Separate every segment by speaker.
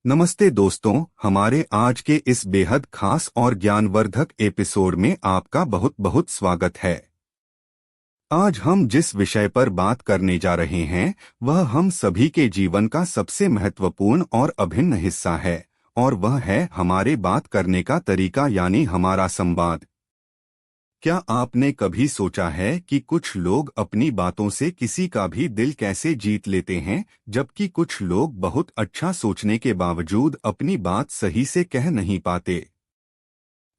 Speaker 1: नमस्ते दोस्तों, हमारे आज के इस बेहद खास और ज्ञानवर्धक एपिसोड में आपका बहुत बहुत स्वागत है। आज हम जिस विषय पर बात करने जा रहे हैं वह हम सभी के जीवन का सबसे महत्वपूर्ण और अभिन्न हिस्सा है, और वह है हमारे बात करने का तरीका यानी हमारा संवाद। क्या आपने कभी सोचा है कि कुछ लोग अपनी बातों से किसी का भी दिल कैसे जीत लेते हैं, जबकि कुछ लोग बहुत अच्छा सोचने के बावजूद अपनी बात सही से कह नहीं पाते?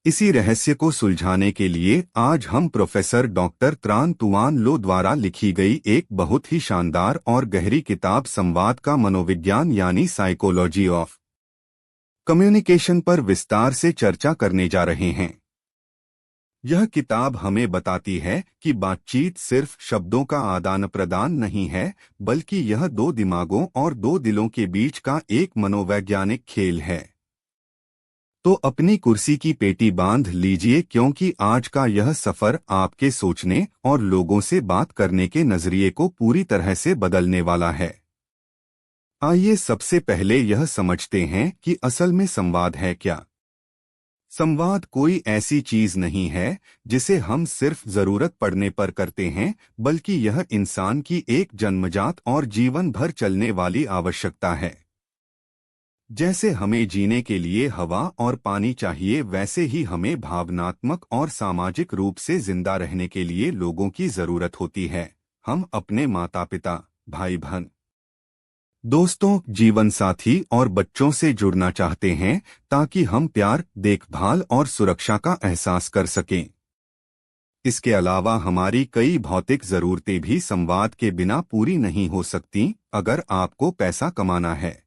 Speaker 1: इसी रहस्य को सुलझाने के लिए आज हम प्रोफेसर डॉक्टर त्रान तुआन लो द्वारा लिखी गई एक बहुत ही शानदार और गहरी किताब संवाद का मनोविज्ञान यानी साइकोलॉजी ऑफ कम्युनिकेशन पर विस्तार से चर्चा करने जा रहे हैं। यह किताब हमें बताती है कि बातचीत सिर्फ शब्दों का आदान प्रदान नहीं है, बल्कि यह दो दिमागों और दो दिलों के बीच का एक मनोवैज्ञानिक खेल है। तो अपनी कुर्सी की पेटी बांध लीजिए, क्योंकि आज का यह सफर आपके सोचने और लोगों से बात करने के नजरिए को पूरी तरह से बदलने वाला है। आइए सबसे पहले यह समझते हैं कि असल में संवाद है क्या। संवाद कोई ऐसी चीज नहीं है जिसे हम सिर्फ जरूरत पड़ने पर करते हैं, बल्कि यह इंसान की एक जन्मजात और जीवन भर चलने वाली आवश्यकता है। जैसे हमें जीने के लिए हवा और पानी चाहिए, वैसे ही हमें भावनात्मक और सामाजिक रूप से जिंदा रहने के लिए लोगों की जरूरत होती है। हम अपने माता पिता, भाई बहन, दोस्तों, जीवन साथी और बच्चों से जुड़ना चाहते हैं ताकि हम प्यार, देखभाल और सुरक्षा का एहसास कर सकें। इसके अलावा हमारी कई भौतिक जरूरतें भी संवाद के बिना पूरी नहीं हो सकती। अगर आपको पैसा कमाना है,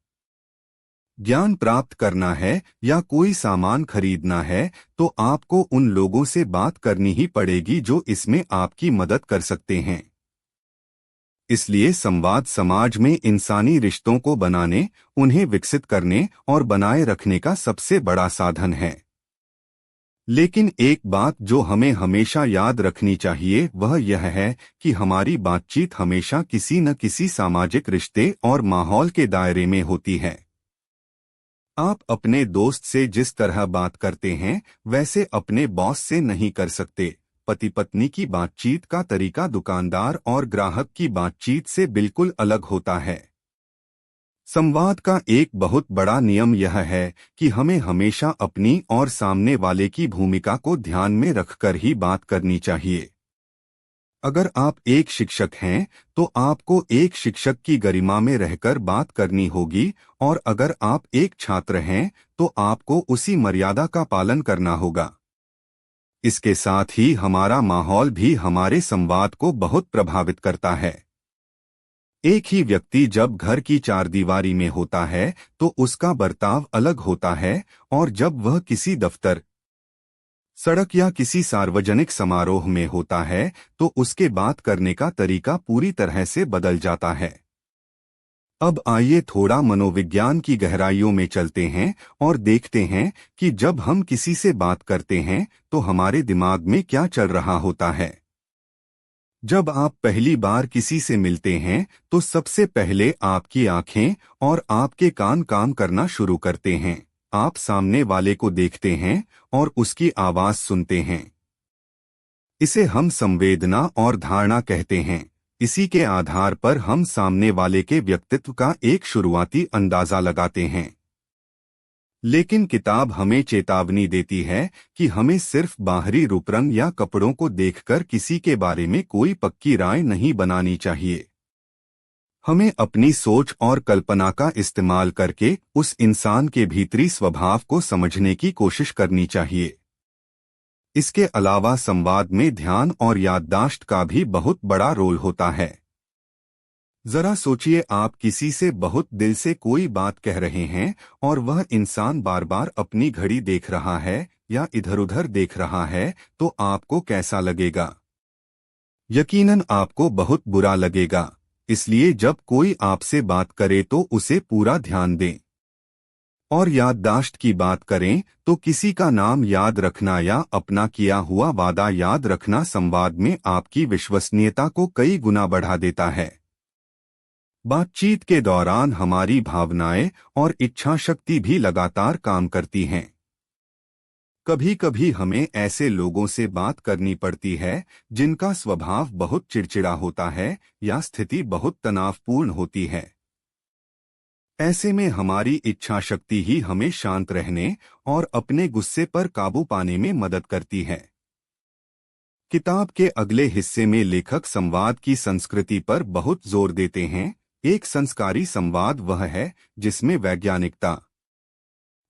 Speaker 1: ज्ञान प्राप्त करना है या कोई सामान खरीदना है, तो आपको उन लोगों से बात करनी ही पड़ेगी जो इसमें आपकी मदद कर सकते हैं। इसलिए संवाद समाज में इंसानी रिश्तों को बनाने, उन्हें विकसित करने और बनाए रखने का सबसे बड़ा साधन है। लेकिन एक बात जो हमें हमेशा याद रखनी चाहिए वह यह है कि हमारी बातचीत हमेशा किसी न किसी सामाजिक रिश्ते और माहौल के दायरे में होती है। आप अपने दोस्त से जिस तरह बात करते हैं वैसे अपने बॉस से नहीं कर सकते। पति पत्नी की बातचीत का तरीका दुकानदार और ग्राहक की बातचीत से बिल्कुल अलग होता है। संवाद का एक बहुत बड़ा नियम यह है कि हमें हमेशा अपनी और सामने वाले की भूमिका को ध्यान में रखकर ही बात करनी चाहिए। अगर आप एक शिक्षक हैं तो आपको एक शिक्षक की गरिमा में रहकर बात करनी होगी, और अगर आप एक छात्र हैं तो आपको उसी मर्यादा का पालन करना होगा। इसके साथ ही हमारा माहौल भी हमारे संवाद को बहुत प्रभावित करता है। एक ही व्यक्ति जब घर की चारदीवारी में होता है तो उसका बर्ताव अलग होता है, और जब वह किसी दफ्तर, सड़क या किसी सार्वजनिक समारोह में होता है तो उसके बात करने का तरीका पूरी तरह से बदल जाता है। अब आइए थोड़ा मनोविज्ञान की गहराइयों में चलते हैं और देखते हैं कि जब हम किसी से बात करते हैं तो हमारे दिमाग में क्या चल रहा होता है। जब आप पहली बार किसी से मिलते हैं तो सबसे पहले आपकी आंखें और आपके कान काम करना शुरू करते हैं। आप सामने वाले को देखते हैं और उसकी आवाज सुनते हैं। इसे हम संवेदना और धारणा कहते हैं। इसी के आधार पर हम सामने वाले के व्यक्तित्व का एक शुरुआती अंदाजा लगाते हैं। लेकिन किताब हमें चेतावनी देती है कि हमें सिर्फ बाहरी रूपरंग या कपड़ों को देखकर किसी के बारे में कोई पक्की राय नहीं बनानी चाहिए। हमें अपनी सोच और कल्पना का इस्तेमाल करके उस इंसान के भीतरी स्वभाव को समझने की कोशिश करनी चाहिए। इसके अलावा संवाद में ध्यान और याददाश्त का भी बहुत बड़ा रोल होता है। जरा सोचिए, आप किसी से बहुत दिल से कोई बात कह रहे हैं और वह इंसान बार बार अपनी घड़ी देख रहा है या इधर-उधर देख रहा है, तो आपको कैसा लगेगा? यकीनन आपको बहुत बुरा लगेगा। इसलिए जब कोई आपसे बात करे तो उसे पूरा ध्यान दें। और याददाश्त की बात करें तो किसी का नाम याद रखना या अपना किया हुआ वादा याद रखना संवाद में आपकी विश्वसनीयता को कई गुना बढ़ा देता है। बातचीत के दौरान हमारी भावनाएं और इच्छा शक्ति भी लगातार काम करती हैं। कभी कभी हमें ऐसे लोगों से बात करनी पड़ती है जिनका स्वभाव बहुत चिड़चिड़ा होता है या स्थिति बहुत तनावपूर्ण होती है। ऐसे में हमारी इच्छा शक्ति ही हमें शांत रहने और अपने गुस्से पर काबू पाने में मदद करती है। किताब के अगले हिस्से में लेखक संवाद की संस्कृति पर बहुत जोर देते हैं। एक संस्कारी संवाद वह है जिसमें वैज्ञानिकता,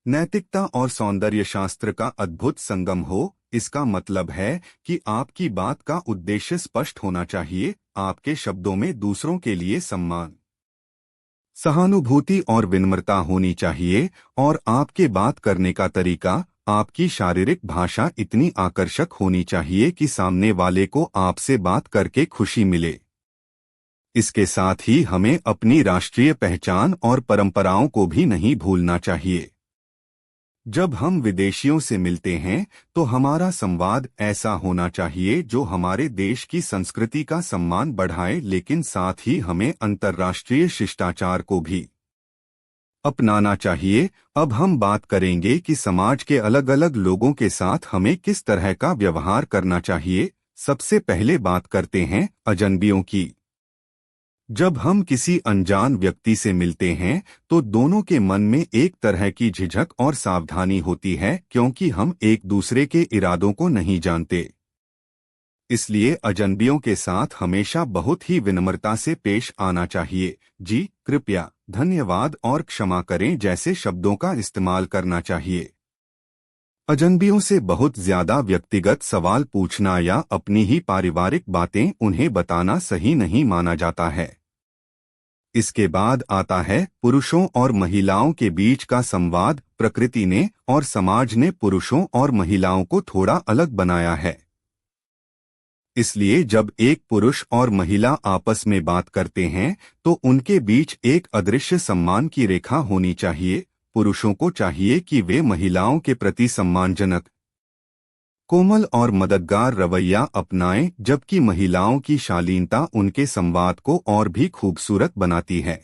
Speaker 1: नैतिकता और सौंदर्य शास्त्र का अद्भुत संगम हो। इसका मतलब है कि आपकी बात का उद्देश्य स्पष्ट होना चाहिए, आपके शब्दों में दूसरों के लिए सम्मान, सहानुभूति और विनम्रता होनी चाहिए, और आपके बात करने का तरीका, आपकी शारीरिक भाषा इतनी आकर्षक होनी चाहिए कि सामने वाले को आपसे बात करके खुशी मिले। इसके साथ ही हमें अपनी राष्ट्रीय पहचान और परंपराओं को भी नहीं भूलना चाहिए। जब हम विदेशियों से मिलते हैं तो हमारा संवाद ऐसा होना चाहिए जो हमारे देश की संस्कृति का सम्मान बढ़ाए, लेकिन साथ ही हमें अंतर्राष्ट्रीय शिष्टाचार को भी अपनाना चाहिए। अब हम बात करेंगे कि समाज के अलग अलग लोगों के साथ हमें किस तरह का व्यवहार करना चाहिए। सबसे पहले बात करते हैं अजनबियों की। जब हम किसी अनजान व्यक्ति से मिलते हैं तो दोनों के मन में एक तरह की झिझक और सावधानी होती है, क्योंकि हम एक दूसरे के इरादों को नहीं जानते। इसलिए अजनबियों के साथ हमेशा बहुत ही विनम्रता से पेश आना चाहिए। जी, कृपया, धन्यवाद और क्षमा करें जैसे शब्दों का इस्तेमाल करना चाहिए। अजनबियों से बहुत ज्यादा व्यक्तिगत सवाल पूछना या अपनी ही पारिवारिक बातें उन्हें बताना सही नहीं माना जाता है। इसके बाद आता है पुरुषों और महिलाओं के बीच का संवाद। प्रकृति ने और समाज ने पुरुषों और महिलाओं को थोड़ा अलग बनाया है। इसलिए जब एक पुरुष और महिला आपस में बात करते हैं तो उनके बीच एक अदृश्य सम्मान की रेखा होनी चाहिए। पुरुषों को चाहिए कि वे महिलाओं के प्रति सम्मानजनक, कोमल और मददगार रवैया अपनाएं, जबकि महिलाओं की शालीनता उनके संवाद को और भी खूबसूरत बनाती है।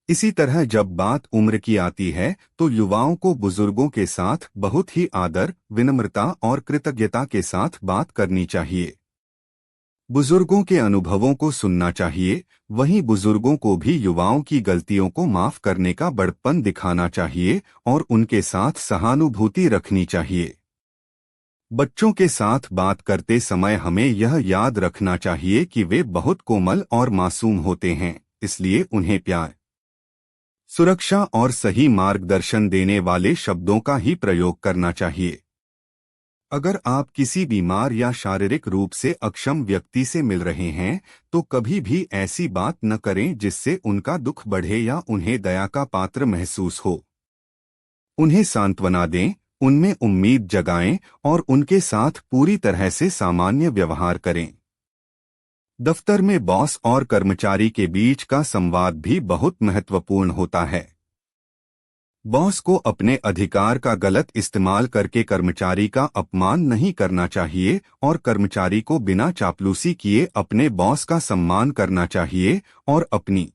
Speaker 1: इसी तरह जब बात उम्र की आती है तो युवाओं को बुजुर्गों के साथ बहुत ही आदर, विनम्रता और कृतज्ञता के साथ बात करनी चाहिए। बुजुर्गों के अनुभवों को सुनना चाहिए, वहीं बुजुर्गों को भी युवाओं की गलतियों को माफ करने का बड़प्पन दिखाना चाहिए और उनके साथ सहानुभूति रखनी चाहिए। बच्चों के साथ बात करते समय हमें यह याद रखना चाहिए कि वे बहुत कोमल और मासूम होते हैं, इसलिए उन्हें प्यार, सुरक्षा और सही मार्गदर्शन देने वाले शब्दों का ही प्रयोग करना चाहिए। अगर आप किसी बीमार या शारीरिक रूप से अक्षम व्यक्ति से मिल रहे हैं तो कभी भी ऐसी बात न करें जिससे उनका दुख बढ़े या उन्हें दया का पात्र महसूस हो। उन्हें सांत्वना दें, उनमें उम्मीद जगाएं और उनके साथ पूरी तरह से सामान्य व्यवहार करें। दफ्तर में बॉस और कर्मचारी के बीच का संवाद भी बहुत महत्वपूर्ण होता है। बॉस को अपने अधिकार का गलत इस्तेमाल करके कर्मचारी का अपमान नहीं करना चाहिए और कर्मचारी को बिना चापलूसी किए अपने बॉस का सम्मान करना चाहिए और अपनी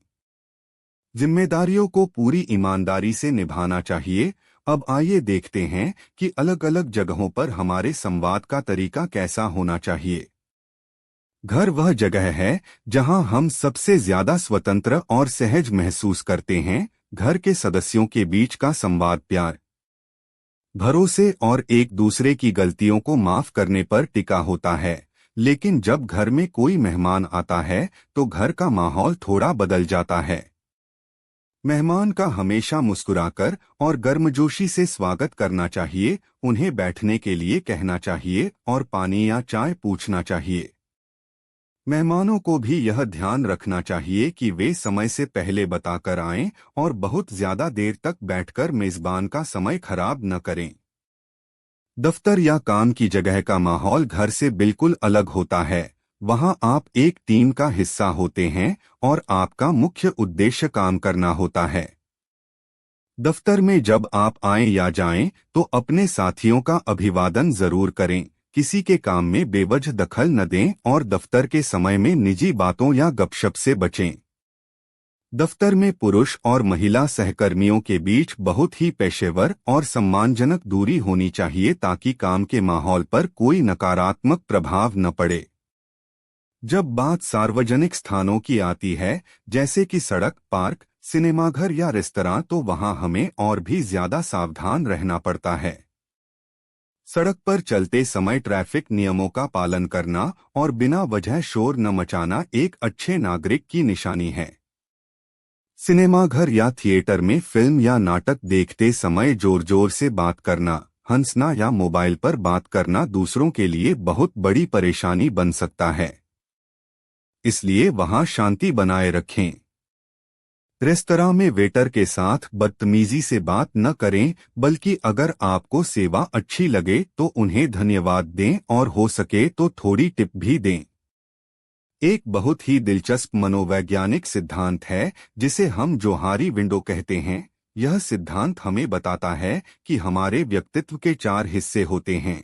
Speaker 1: जिम्मेदारियों को पूरी ईमानदारी से निभाना चाहिए। अब आइए देखते हैं कि अलग अलग जगहों पर हमारे संवाद का तरीका कैसा होना चाहिए। घर वह जगह है जहां हम सबसे ज्यादा स्वतंत्र और सहज महसूस करते हैं। घर के सदस्यों के बीच का संवाद प्यार, भरोसे और एक दूसरे की गलतियों को माफ करने पर टिका होता है। लेकिन जब घर में कोई मेहमान आता है तो घर का माहौल थोड़ा बदल जाता है। मेहमान का हमेशा मुस्कुराकर और गर्मजोशी से स्वागत करना चाहिए, उन्हें बैठने के लिए कहना चाहिए और पानी या चाय पूछना चाहिए। मेहमानों को भी यह ध्यान रखना चाहिए कि वे समय से पहले बताकर आएं और बहुत ज्यादा देर तक बैठकर मेजबान का समय खराब न करें। दफ्तर या काम की जगह का माहौल घर से बिल्कुल अलग होता है। वहां आप एक टीम का हिस्सा होते हैं और आपका मुख्य उद्देश्य काम करना होता है। दफ्तर में जब आप आएं या जाएं तो अपने साथियों का अभिवादन जरूर करें, किसी के काम में बेवजह दखल न दें और दफ्तर के समय में निजी बातों या गपशप से बचें। दफ्तर में पुरुष और महिला सहकर्मियों के बीच बहुत ही पेशेवर और सम्मानजनक दूरी होनी चाहिए ताकि काम के माहौल पर कोई नकारात्मक प्रभाव न पड़े। जब बात सार्वजनिक स्थानों की आती है, जैसे कि सड़क, पार्क, सिनेमाघर या रेस्तरां, तो वहां हमें और भी ज्यादा सावधान रहना पड़ता है। सड़क पर चलते समय ट्रैफिक नियमों का पालन करना और बिना वजह शोर न मचाना एक अच्छे नागरिक की निशानी है। सिनेमाघर या थिएटर में फिल्म या नाटक देखते समय जोर जोर से बात करना, हंसना या मोबाइल पर बात करना दूसरों के लिए बहुत बड़ी परेशानी बन सकता है। इसलिए वहां शांति बनाए रखें। रेस्तरां में वेटर के साथ बदतमीजी से बात न करें, बल्कि अगर आपको सेवा अच्छी लगे तो उन्हें धन्यवाद दें और हो सके तो थोड़ी टिप भी दें। एक बहुत ही दिलचस्प मनोवैज्ञानिक सिद्धांत है जिसे हम जोहारी विंडो कहते हैं। यह सिद्धांत हमें बताता है कि हमारे व्यक्तित्व के 4 हिस्से होते हैं।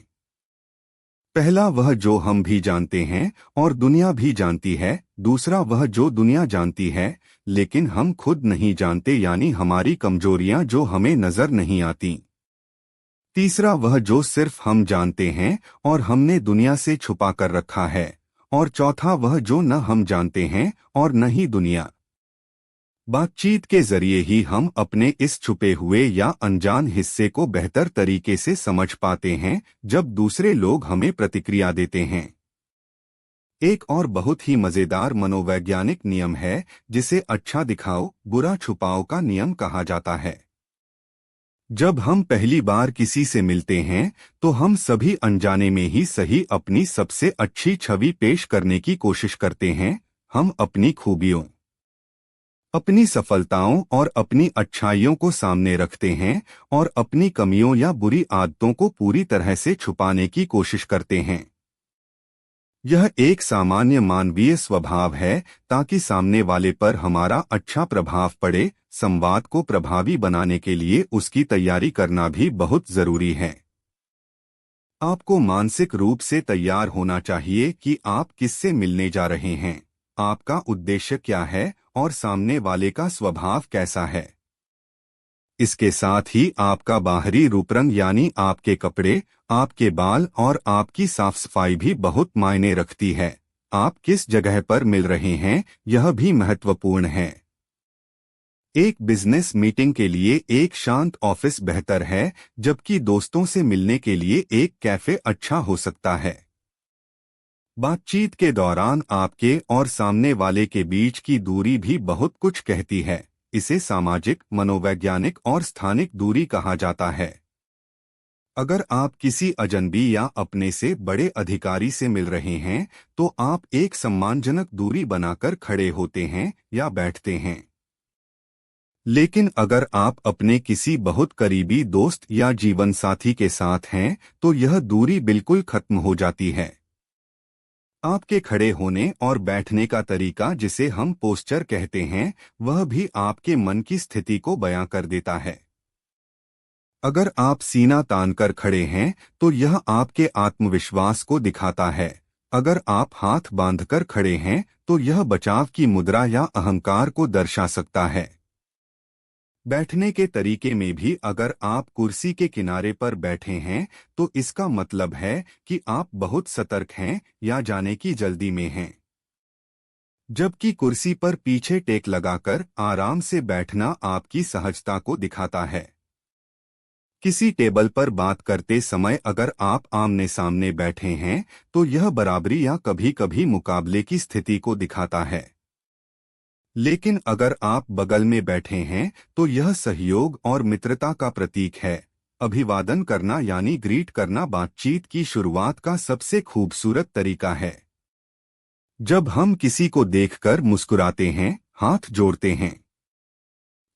Speaker 1: पहला वह जो हम भी जानते हैं और दुनिया भी जानती है। दूसरा वह जो दुनिया जानती है लेकिन हम खुद नहीं जानते, यानी हमारी कमजोरियां जो हमें नजर नहीं आती। तीसरा वह जो सिर्फ हम जानते हैं और हमने दुनिया से छुपा कर रखा है। और चौथा वह जो न हम जानते हैं और न ही दुनिया। बातचीत के जरिए ही हम अपने इस छुपे हुए या अनजान हिस्से को बेहतर तरीके से समझ पाते हैं जब दूसरे लोग हमें प्रतिक्रिया देते हैं। एक और बहुत ही मजेदार मनोवैज्ञानिक नियम है जिसे अच्छा दिखाओ बुरा छुपाओ का नियम कहा जाता है। जब हम पहली बार किसी से मिलते हैं तो हम सभी अनजाने में ही सही अपनी सबसे अच्छी छवि पेश करने की कोशिश करते हैं। हम अपनी खूबियों, अपनी सफलताओं और अपनी अच्छाइयों को सामने रखते हैं और अपनी कमियों या बुरी आदतों को पूरी तरह से छुपाने की कोशिश करते हैं। यह एक सामान्य मानवीय स्वभाव है ताकि सामने वाले पर हमारा अच्छा प्रभाव पड़े। संवाद को प्रभावी बनाने के लिए उसकी तैयारी करना भी बहुत जरूरी है। आपको मानसिक रूप से तैयार होना चाहिए कि आप किससे मिलने जा रहे हैं, आपका उद्देश्य क्या है और सामने वाले का स्वभाव कैसा है। इसके साथ ही आपका बाहरी रूपरंग यानी आपके कपड़े, आपके बाल और आपकी साफ सफाई भी बहुत मायने रखती है। आप किस जगह पर मिल रहे हैं यह भी महत्वपूर्ण है। एक बिजनेस मीटिंग के लिए एक शांत ऑफिस बेहतर है, जबकि दोस्तों से मिलने के लिए एक कैफे अच्छा हो सकता है। बातचीत के दौरान आपके और सामने वाले के बीच की दूरी भी बहुत कुछ कहती है। इसे सामाजिक, मनोवैज्ञानिक और स्थानिक दूरी कहा जाता है। अगर आप किसी अजनबी या अपने से बड़े अधिकारी से मिल रहे हैं तो आप एक सम्मानजनक दूरी बनाकर खड़े होते हैं या बैठते हैं। लेकिन अगर आप अपने किसी बहुत करीबी दोस्त या जीवनसाथी के साथ हैं तो यह दूरी बिल्कुल खत्म हो जाती है। आपके खड़े होने और बैठने का तरीका, जिसे हम पोस्चर कहते हैं, वह भी आपके मन की स्थिति को बयां कर देता है। अगर आप सीना तानकर खड़े हैं तो यह आपके आत्मविश्वास को दिखाता है। अगर आप हाथ बांधकर खड़े हैं तो यह बचाव की मुद्रा या अहंकार को दर्शा सकता है। बैठने के तरीके में भी अगर आप कुर्सी के किनारे पर बैठे हैं तो इसका मतलब है कि आप बहुत सतर्क हैं या जाने की जल्दी में हैं। जबकि कुर्सी पर पीछे टेक लगाकर आराम से बैठना आपकी सहजता को दिखाता है। किसी टेबल पर बात करते समय अगर आप आमने सामने बैठे हैं तो यह बराबरी या कभी कभी मुकाबले की स्थिति को दिखाता है। लेकिन अगर आप बगल में बैठे हैं तो यह सहयोग और मित्रता का प्रतीक है। अभिवादन करना यानी ग्रीट करना बातचीत की शुरुआत का सबसे खूबसूरत तरीका है। जब हम किसी को देखकर मुस्कुराते हैं, हाथ जोड़ते हैं,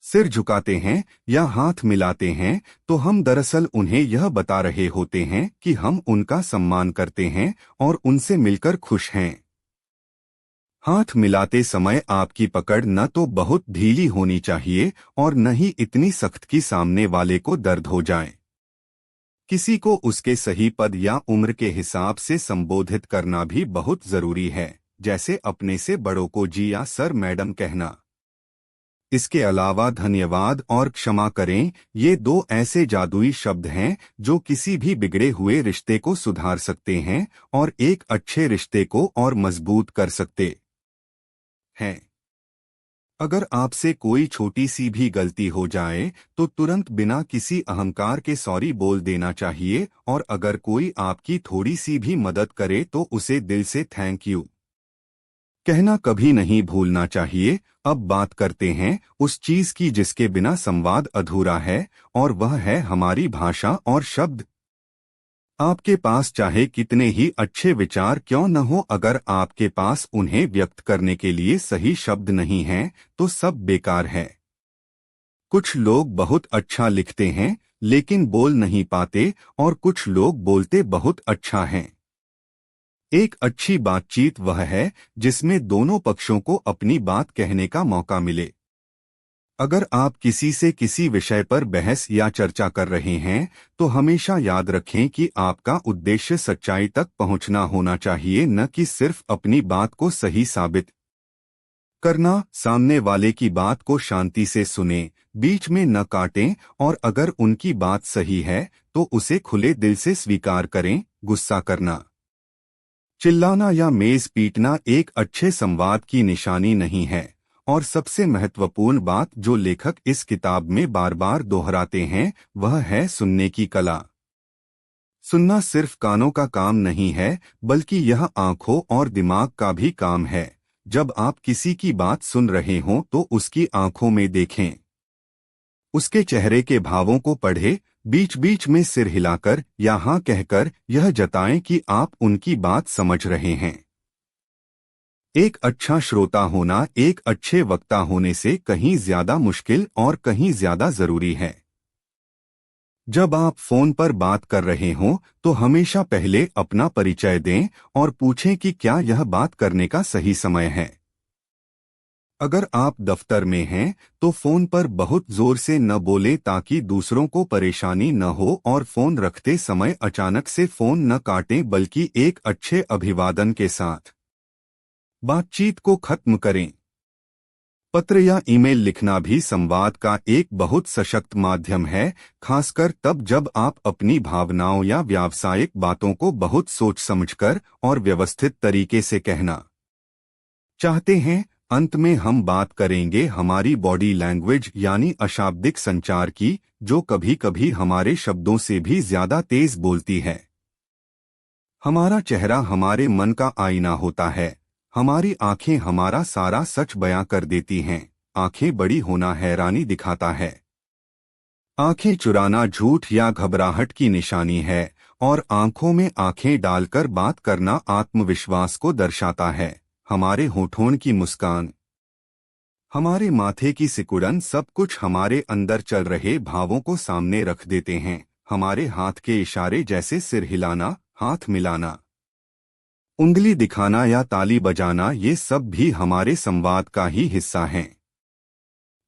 Speaker 1: सिर झुकाते हैं या हाथ मिलाते हैं तो हम दरअसल उन्हें यह बता रहे होते हैं कि हम उनका सम्मान करते हैं और उनसे मिलकर खुश हैं। हाथ मिलाते समय आपकी पकड़ न तो बहुत ढीली होनी चाहिए और न ही इतनी सख्त कि सामने वाले को दर्द हो जाए। किसी को उसके सही पद या उम्र के हिसाब से संबोधित करना भी बहुत जरूरी है, जैसे अपने से बड़ों को जी या सर, मैडम कहना। इसके अलावा धन्यवाद और क्षमा करें, ये दो ऐसे जादुई शब्द हैं जो किसी भी बिगड़े हुए रिश्ते को सुधार सकते हैं और एक अच्छे रिश्ते को और मजबूत कर सकते हैं। अगर आपसे कोई छोटी सी भी गलती हो जाए तो तुरंत बिना किसी अहंकार के सॉरी बोल देना चाहिए, और अगर कोई आपकी थोड़ी सी भी मदद करे तो उसे दिल से थैंक यू कहना कभी नहीं भूलना चाहिए। अब बात करते हैं उस चीज की जिसके बिना संवाद अधूरा है, और वह है हमारी भाषा और शब्द। आपके पास चाहे कितने ही अच्छे विचार क्यों न हो, अगर आपके पास उन्हें व्यक्त करने के लिए सही शब्द नहीं हैं, तो सब बेकार है। कुछ लोग बहुत अच्छा लिखते हैं लेकिन बोल नहीं पाते, और कुछ लोग बोलते बहुत अच्छा हैं। एक अच्छी बातचीत वह है जिसमें दोनों पक्षों को अपनी बात कहने का मौका मिले। अगर आप किसी से किसी विषय पर बहस या चर्चा कर रहे हैं तो हमेशा याद रखें कि आपका उद्देश्य सच्चाई तक पहुंचना होना चाहिए, न कि सिर्फ अपनी बात को सही साबित करना। सामने वाले की बात को शांति से सुनें, बीच में न काटें, और अगर उनकी बात सही है तो उसे खुले दिल से स्वीकार करें। गुस्सा करना, चिल्लाना या मेज पीटना एक अच्छे संवाद की निशानी नहीं है। और सबसे महत्वपूर्ण बात जो लेखक इस किताब में बार बार दोहराते हैं वह है सुनने की कला। सुनना सिर्फ कानों का काम नहीं है, बल्कि यह आंखों और दिमाग का भी काम है। जब आप किसी की बात सुन रहे हों तो उसकी आंखों में देखें, उसके चेहरे के भावों को पढ़ें, बीच बीच में सिर हिलाकर या हाँ कहकर यह जताएं कि आप उनकी बात समझ रहे हैं। एक अच्छा श्रोता होना एक अच्छे वक्ता होने से कहीं ज्यादा मुश्किल और कहीं ज्यादा जरूरी है। जब आप फोन पर बात कर रहे हों तो हमेशा पहले अपना परिचय दें और पूछें कि क्या यह बात करने का सही समय है। अगर आप दफ्तर में हैं तो फोन पर बहुत जोर से न बोलें ताकि दूसरों को परेशानी न हो, और फोन रखते समय अचानक से फोन न काटें बल्कि एक अच्छे अभिवादन के साथ बातचीत को खत्म करें। पत्र या ईमेल लिखना भी संवाद का एक बहुत सशक्त माध्यम है, खासकर तब जब आप अपनी भावनाओं या व्यावसायिक बातों को बहुत सोच समझकर और व्यवस्थित तरीके से कहना चाहते हैं। अंत में हम बात करेंगे हमारी बॉडी लैंग्वेज यानी अशाब्दिक संचार की, जो कभी कभी हमारे शब्दों से भी ज्यादा तेज बोलती है। हमारा चेहरा हमारे मन का आईना होता है। हमारी आंखें हमारा सारा सच बयां कर देती हैं। आंखें बड़ी होना हैरानी दिखाता है। आंखें चुराना झूठ या घबराहट की निशानी है, और आंखों में आंखें डालकर बात करना आत्मविश्वास को दर्शाता है। हमारे होठों की मुस्कान, हमारे माथे की सिकुड़न सब कुछ हमारे अंदर चल रहे भावों को सामने रख देते हैं। हमारे हाथ के इशारे जैसे सिर हिलाना, हाथ मिलाना, उंगली दिखाना या ताली बजाना, ये सब भी हमारे संवाद का ही हिस्सा हैं।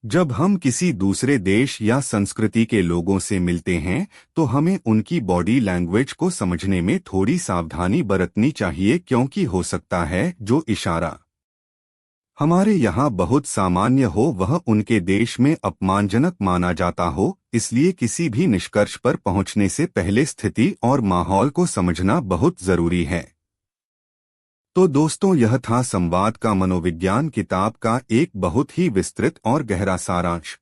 Speaker 1: जब हम किसी दूसरे देश या संस्कृति के लोगों से मिलते हैं तो हमें उनकी बॉडी लैंग्वेज को समझने में थोड़ी सावधानी बरतनी चाहिए, क्योंकि हो सकता है जो इशारा हमारे यहाँ बहुत सामान्य हो वह उनके देश में अपमानजनक माना जाता हो। इसलिए किसी भी निष्कर्ष पर पहुँचने से पहले स्थिति और माहौल को समझना बहुत जरूरी है। तो दोस्तों, यह था संवाद का मनोविज्ञान किताब का एक बहुत ही विस्तृत और गहरा सारांश।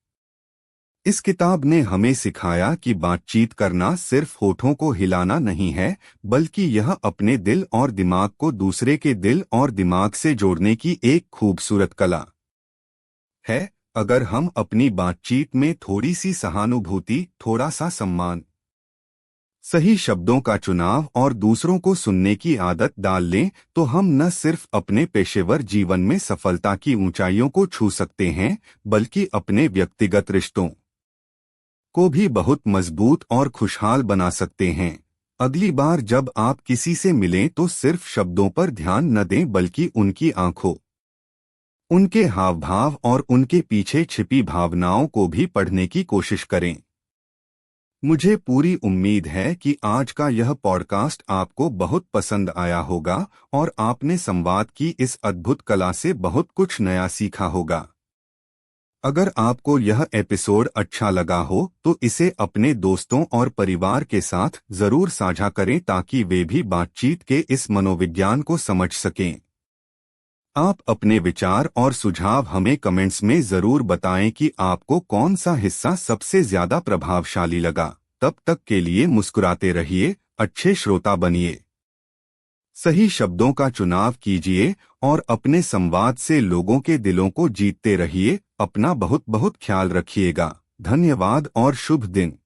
Speaker 1: इस किताब ने हमें सिखाया कि बातचीत करना सिर्फ होठों को हिलाना नहीं है, बल्कि यह अपने दिल और दिमाग को दूसरे के दिल और दिमाग से जोड़ने की एक खूबसूरत कला है। अगर हम अपनी बातचीत में थोड़ी सी सहानुभूति, थोड़ा सा सम्मान, सही शब्दों का चुनाव और दूसरों को सुनने की आदत डाल लें तो हम न सिर्फ अपने पेशेवर जीवन में सफलता की ऊंचाइयों को छू सकते हैं, बल्कि अपने व्यक्तिगत रिश्तों को भी बहुत मजबूत और खुशहाल बना सकते हैं। अगली बार जब आप किसी से मिलें तो सिर्फ शब्दों पर ध्यान न दें, बल्कि उनकी आंखों, उनके हाव भाव और उनके पीछे छिपी भावनाओं को भी पढ़ने की कोशिश करें। मुझे पूरी उम्मीद है कि आज का यह पॉडकास्ट आपको बहुत पसंद आया होगा और आपने संवाद की इस अद्भुत कला से बहुत कुछ नया सीखा होगा। अगर आपको यह एपिसोड अच्छा लगा हो तो इसे अपने दोस्तों और परिवार के साथ जरूर साझा करें ताकि वे भी बातचीत के इस मनोविज्ञान को समझ सकें। आप अपने विचार और सुझाव हमें कमेंट्स में जरूर बताएं कि आपको कौन सा हिस्सा सबसे ज्यादा प्रभावशाली लगा। तब तक के लिए मुस्कुराते रहिए, अच्छे श्रोता बनिए, सही शब्दों का चुनाव कीजिए और अपने संवाद से लोगों के दिलों को जीतते रहिए। अपना बहुत बहुत ख्याल रखिएगा। धन्यवाद और शुभ दिन।